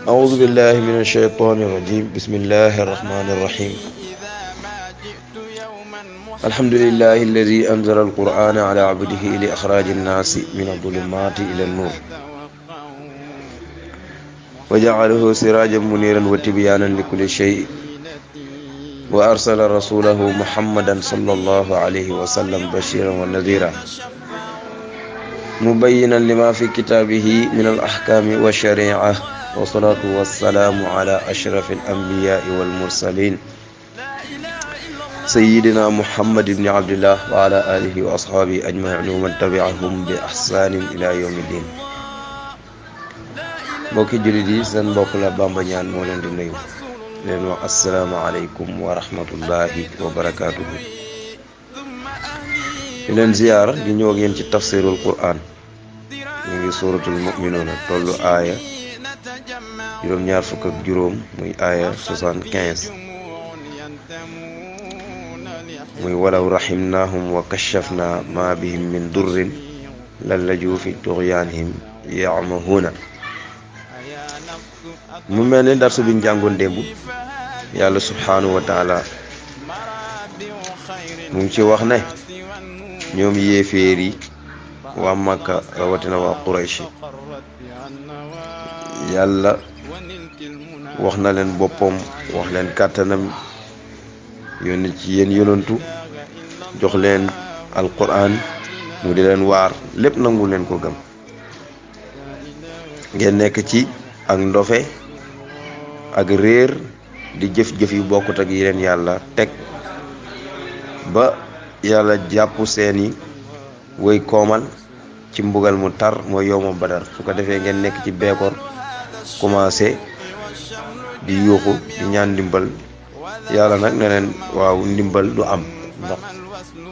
أعوذ بالله من الشيطان الرجيم. بسم الله الرحمن الرحيم. الحمد لله الذي أنزل القرآن على عبده لإخراج الناس من الظلمات إلى النور وجعله سراجا منيرا وتبيانا لكل شيء وأرسل رسوله محمدا صلى الله عليه وسلم بشيرا ونذيرا مبينا لما في كتابه من الأحكام والشريعة والصلاة والسلام على أشرف الأنبياء والمرسلين سيدنا محمد بن عبد الله وعلى آله وأصحابه أجمعين ومن تبعهم بإحسان إلى يوم الدين. mbokki jullit yi seen mbokk la Bamba Ñaan moo leen di nuyu leen wax asalaamaaleykum wa rahmatullahi wa barakaatuhu. di leen ziyaar di ñëw ak yéen ci tafsirul Qur'an. ñu ngi suratul mu'minuuna tollu aaya juróom-ñaar fukk ak juróom muy aaya 75 muy walaw rahimnaahum wa kashafna ma bihim min durrin lallaju fi tughyanihim ya'mahuuna. mu mel ni darsu biñ jàngoon démb yàlla subhanahu wa taala mu ngi ci wax ne ñoom yéeféer yi waa Makka rawatina waa Quraysh yàlla wax na leen boppam wax leen kàttanam yónni ci yéen yonantu jox leen alquran mu di leen waar lépp nangu leen ko gëm ngeen nekk ci ak ndofe ak réer di jëf-jëf yu bokkut ak yi leen yàlla teg ba yàlla jàpp seeni woy koomal ci mbugal mu tar mooy yowma Badar. su ko defee ngeen nekk ci beekoor commencé di yuuxu di ñaan ndimbal yàlla nag ne leen waaw ndimbal du am ndax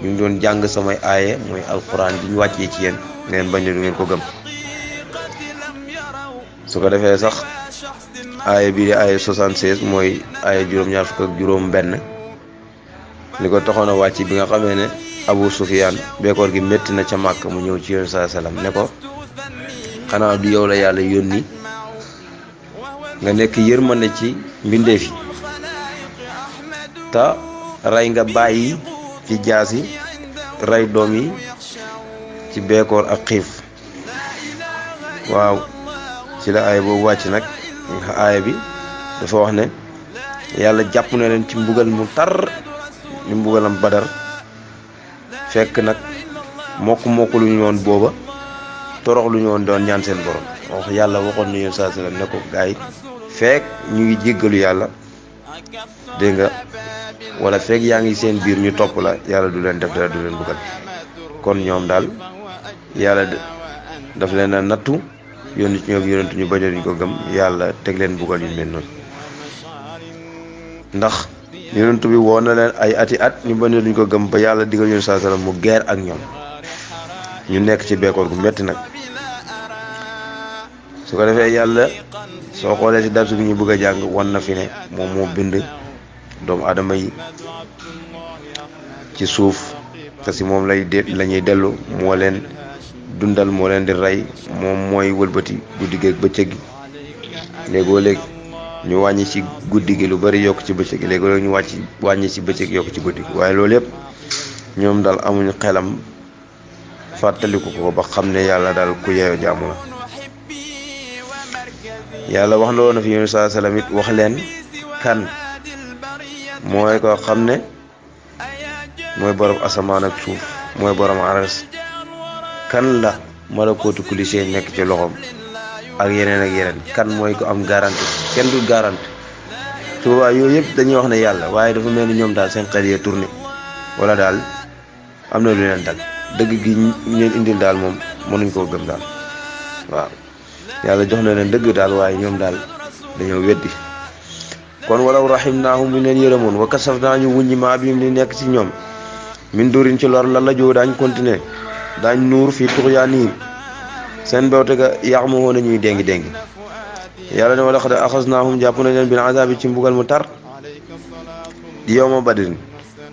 ñu ngi doon jàng samay aaye mooy alquran di ñu wàccee ci yéen ngeen bañ du ngeen ko gëm. su ko defee sax aaye bii di aaye 76 mooy aaye juróom-ñaar fukk ak juróom benn li ko taxoon a wàcc bi nga xamee ne Abu Sufyaan beekoor gi métti na ca Màkk mu ñëw ci Yonent saa salaam ne ko xanaa du yow la yàlla yónni nga nekk yërmande ci mbindeef yi te rey nga bàyyi ci jaasi rey doom yi ci beekoor ak xiif. waaw ci la aaya boobu wàcc nag aaya bi dafa wax ne yàlla jàpp na leen ci mbugal mu tar ni mbugalam Badar fekk nag mokk lu ñu woon booba torox lu ñu woon doon ñaan seen borom wax yàlla waxoon na Yonent saa sallam ne ko gaay fekk ñu ngi jéggalu yàlla dégg nga wala fekk yaa ngi seen biir ñu topp la yàlla du leen def dara du leen buggal. kon ñoom daal yàlla daf leen a nattu yónni ci ñoom yonentu ñu bañ a duñ ko gëm yàlla teg leen buggal yu mel noonu ndax yonentu bi woon na leen ay ati at ñu bañ a duñ ko gëm ba yàlla digal Yonent saa sallam mu geer ak ñoom ñu nekk ci beekoor gu metti nag. su ko defee yàlla soo xoolee ci darsu bi ñu bëgg a jàng wan na fi ne moom moo bind doomu aadama yi ci suuf te si moom lañuy dellu moo leen dundal moo leen di rey moom mooy wëlbati guddi gi ak bëccëg gi léegoo léeg ñu wàññi ci guddi gi lu bari yokk ci bëccëg gi léegoo léeg ñu wàññi ci bëccëg yokk ci guddi gi waaye loolu yëpp ñoom daal amuñu xelam fàttaliku ko ba xam ne yàlla daal ku yeeyoo jaamu la. yàlla wax na fi Yonent saa salaam it wax leen kan mooy ko xam ne mooy borom asamaan ak suuf mooy borom aras kan la malakootu kulli shay nekk ci loxoom ak yeneen kan mooy ko am garantie kenn du garantie su boobaa yooyu yëpp dañuy wax ne yàlla waaye dafa mel ni ñoom daal seen xel ya tourné wala daal am na lu leen dal dëgg gi ñu leen indil daal moom mënuñ koo gëm daal. waaw yàlla jox na leen dëgg daal waaye ñoom daal dañoo weddi. kon walaw rahimnaahum bu leen yërëmoon wa kasafnaa ñu wuññi maa bi li nekk ci ñoom min durin ci lor la la joo daañ continuer daañ nuur fii tuxyaanihim seen bewte ga ya'mahuuna ñuy déngi yàlla ne wala xad axasnaahum jàpp nañ leen bil azaabi ci mbugal mu tar di yawma badrin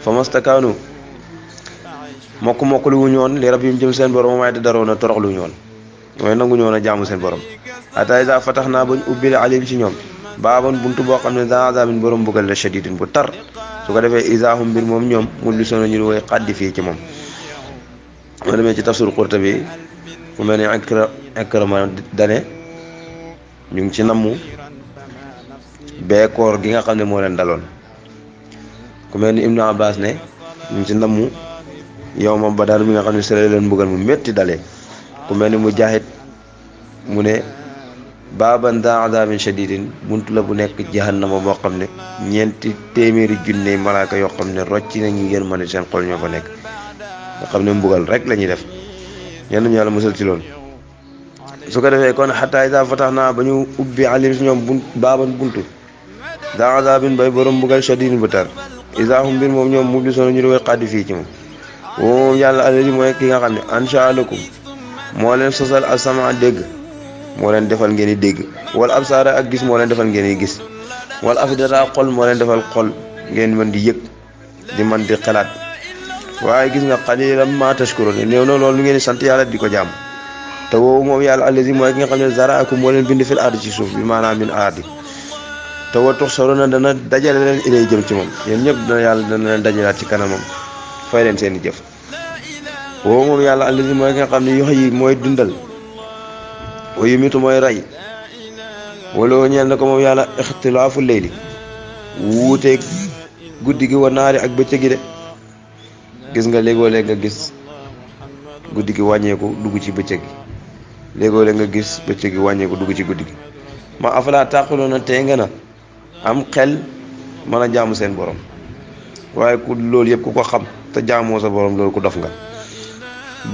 fa mastakaanu mokk lu wuñu woon li rabbihim jëm seen borom waaye te daroon a torox lu wuñu woon mooy nanguñu woon a jaamu seen borom hatta iza fatahnaa bañ ubbil alim ci ñoom baaban buntu boo xam ne daa azabin borom mbugal la shadidin bu tar su ko defee isaahum mbir moom ñoom mublisoona ñu woy xaddi fii ci moom. moo demee ci tafsir Qurtubi mu mel ni Ikrima dane ñu ngi ci nammu beekoor gi nga xam ne moo leen daloon. ku mel ni Ibnu Abbas ne ñu ngi ci nammu yow ma Badar mi nga xam ne sere leen mbugal mu métti dalee. ku mel ni Mujaahid mu ne baaban daa azabin shadidin buntu la bu nekk jahannama boo xam ne 400 junne malaaka yoo xam ne rocc nañu ngeen mën seen xol ñoo fa nekk nga xam ne mbugal rek la ñuy def ñenn ñu yàlla musal ci loolu. su ko defee kon xataa iza fatahnaa ba ñu ubbi alim si ñoom baaban buntu daa azabin bay borom mbugal shadidin bu tar iza hum mbir moom ñoom mublisoona ñu di koy xaddi fii ci moom. moom yàlla alladi mooy ki nga xam ne anshaa lakum moo leen sosal asama dégg moo leen defal ngeen di dégg wala absaara ak gis moo leen defal ngeen di gis wala afidata xol moo leen defal xol ngeen mën di yëg di mën di xalaat. waaye gis nga qaliilan maa tashkuruun néew na loolu lu ngeen di sant yàlla di ko jaam. te woowu moom yàlla allazi mooy ki nga xam ne zaraakum moo leen bind fil ardi ci suuf bi maanaam min ardi te wa tuhsharuuna dana dajale leen ilay jëm ci moom yéen ñëpp dana yàlla dana leen dajalaat ci kanamam fay leen seen i jëf. woowu moom yàlla allazi mooy ki nga xam ne yuhyi mooy dundal wa yumiitu mooy rey wala ñeel na ko moom yàlla ixtilaafu layli wuuteeg guddi gi wa naari ak bëccëg gi de. gis nga léegoo léeg nga gis guddi gi wàññeeku dugg ci bëccëg gi léegoo léeg nga gis bëccëg gi wàññeeku dugg ci guddi gi ma afalaa taqiluuna tey nga na am xel mën a jaamu seen borom waaye ku loolu yëpp ku ko xam te jaamoo sa borom loolu ku dof nga.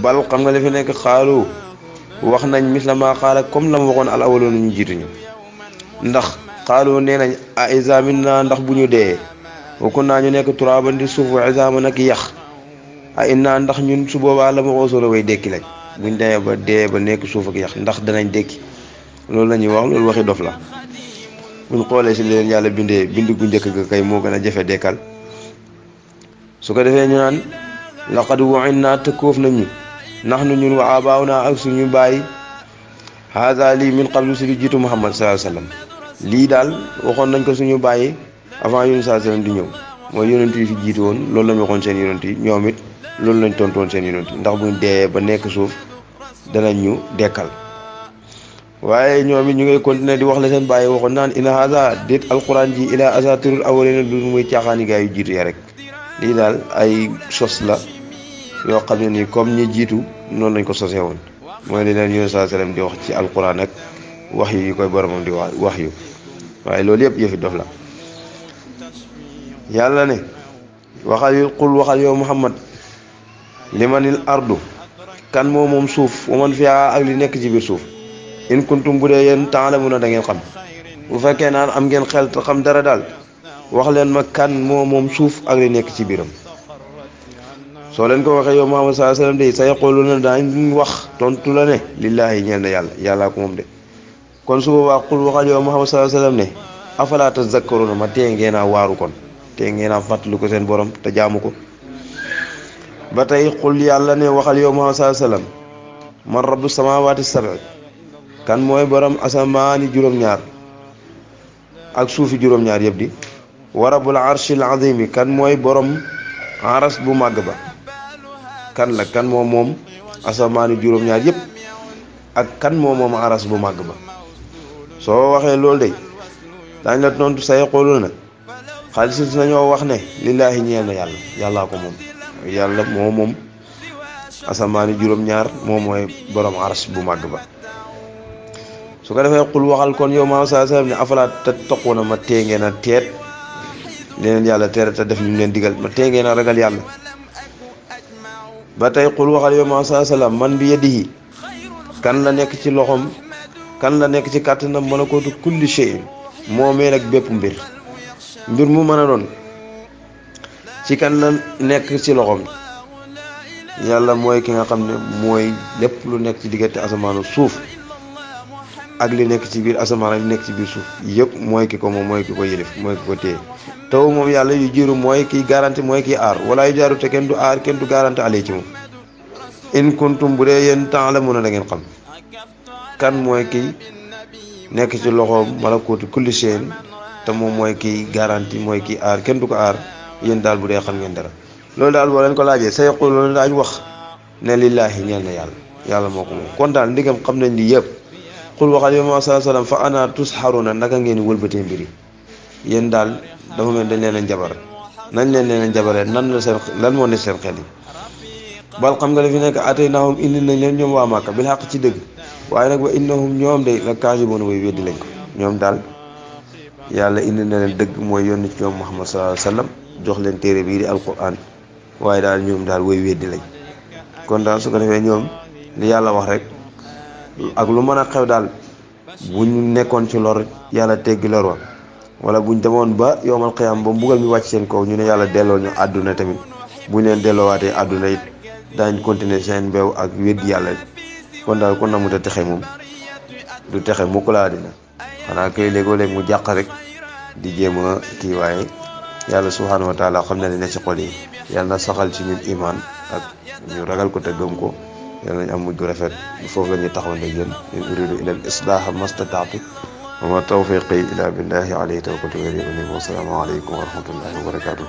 bal xam nga li fi nekk xaalu wax nañ misla ma xaala comme la ma waxoon al awwaloon ñu jiituñu ndax xaalu nee nañ a iza minna ndax bu ñu dee wa kunna ñu nekk turaaban di suuf wa izaaman ak yax a inna ndax ñun su boobaa la ma xoosoona way dekki lañ buñ demee ba dee ba nekk suuf ak yax ndax danañ dekki loolu la ñuy wax loolu waxi dof la. buñ xoolee si leen yàlla bindee bind gu njëkk ga kay moo gën a jafe dekkal. su ko defee ñu naan laqad wa'inna tëkkoof nañu nax nu ñun wa abaawna ak suñu bàyyi haza lii min qablu si lu jiitu Muhammad sallallahu alayhi wasallam lii daal waxoon nañ ko suñu bàyyi avant yonent sallallahu alayhi wasallam di ñëw mooy yonent yi fi jiitu woon loolu lañ waxoon seen yonent yi ñoom it loolu lañ tontoon seen yonent yi ndax buñ dee ba nekk suuf danañ ñu dekkal. waaye ñoom it ñu ngay continuer di wax la seen bàyyi waxoon naan ina haza déet alquran ji ila asatirul awwalina lu muy caaxaani gaa yu jiitu ya rek lii daal ay sos la yoo xam ne nii comme ñi jiitu noonu lañ ko sosee woon mooy li leen yonent sallallahu alayhi wasallam di wax ci alquran ak wax yu koy boromam di wax yu waaye loolu yëpp yëfi dof la. yàlla ne waxal yow Muhammad limanil ardu kan moo moom suuf wa man fiha ak li nekk ci biir suuf in kuntum bu dee yéen ta'lamuna da ngeen xam bu fekkee naan am ngeen xel te xam dara daal wax leen ma kan moo moom suuf ak li nekk ci biiram. soo leen ko waxee yow Muhammad sallallahu alayhi wasallam de sa yaquluna daañ wax tontu la ne lillaahi ñeel na yàllaa ko moom de. kon su boobaa qul waxal yow Muhammad sallallahu alayhi wasallam ne afala tazakkaruna ma tee ngeen a waaru kon tee ngeen a fàttali ko seen borom te jaamu ko. ba tey qul yàlla ne waxal yow Muhammad sallallahu alayhi wasallam man rabbu samawati sab'i kan mooy borom asamaani juróom-ñaar ak suufi juróom-ñaar yëpp di wa rabbul arshil azimi kan mooy borom aras bu màgg ba kan la kan moom asamaani juróom-ñaar yëpp ak kan moom aras bu màgg ba. soo waxee loolu de daañ la tontu sa yaquluna xaalis nañoo wax ne lillaahi ñeel na yàllaa ko moom yàlla moom asamaani juróom-ñaar moom mooy borom aras bu màgg ba. su ko defee xul waxal kon yow Muhammad sallallahu alayhi wasallam ne afala tattaquuna ma tee ngeen a teet leneen yàlla tere te def ñu leen digal ma tee ngeen a ragal yàlla. ba tey xul waxal yow Muhammad sallallahu alayhi wasallam man bi yadihi kan la nekk ci loxom kan la nekk ci kàttanam malakuutu kulli shay'in moomee nag bépp mbir mu mën a doon ci kan la nekk ci loxom yàlla mooy ki nga xam ne mooy lépp lu nekk ci diggante asamaanu suuf ak li nekk ci biir asamaan ak li nekk ci biir suuf yëpp mooy ki ko moom mooy ki ko yëlif mooy ki ko téye taw moom yàlla yu jiiru mooy kiy garanti mooy kiy aar wala yu jaaru te kenn du aar kenn du garanti ale ci moom in kuntum bu dee yéen ta'lamuna da ngeen xam kan mooy kiy nekk ci loxoom malakuutu kulli shay'in te moom mooy kiy garanti mooy kiy aar kenn du ko aar yéen daal bu dee xam ngeen dara loolu daal boo leen ko laajee sa yaquluuna daañu wax ne lillaahi ñeel na yàlla moo ko moom kon daal ndigam xam nañ lii yëpp xul waxal yow Muhammad sallallahu alayhi wasallam fa ana tusxaruuna naka ngeen di wëlbatee mbiri yéen daal dafa mel dañ leen a njabar nañ leen a njabaree lan moo ne seen xel yi bal xam nga la fi nekk ataynahum indi nañ leen ñoom waa Màkka bil xaq ci dëgg waaye nag wa innahum ñoom de la kaasibuuna way weddi lañ ko ñoom daal yàlla indi na leen dëgg mooy yónni ci ñoom Muhammad sallallahu alayhi wasallam jox leen téere bii di alquran waaye daal ñoom daal way weddi lañ kon daal su ko defee ñoom li yàlla wax rek ak lu mën a xew daal buñ nekkoon ci lor yàlla teggi lor wa wala buñ demoon ba yowmal qiyaam ba mbugal mi wàcc seen kaw ñu ne yàlla delloo ñu àdduna tamit buñ leen delloowaatee àdduna it daañ continuer seen mbeew ak weddi yàlla kon daal kon na mu te texe moom du texe mukk laa dina xanaa kay léegoo léeg mu jàq rek di jéem a kii waaye yàlla subhaanahu wa taala xam na ne ci xol yi yàlla na saxal ci ñun imaan ak ñu ragal ko te gëm ko yàlla nañ am mujj gu rafet foofu la ñuy taxaw ne yéen in uridu ila al islaaha mastataatu wa ma tawfiqi ila billahi alayhi tawakkaltu wa ilayhi unib wa salaamu aleykum wa rahmatullahi wa barakatuh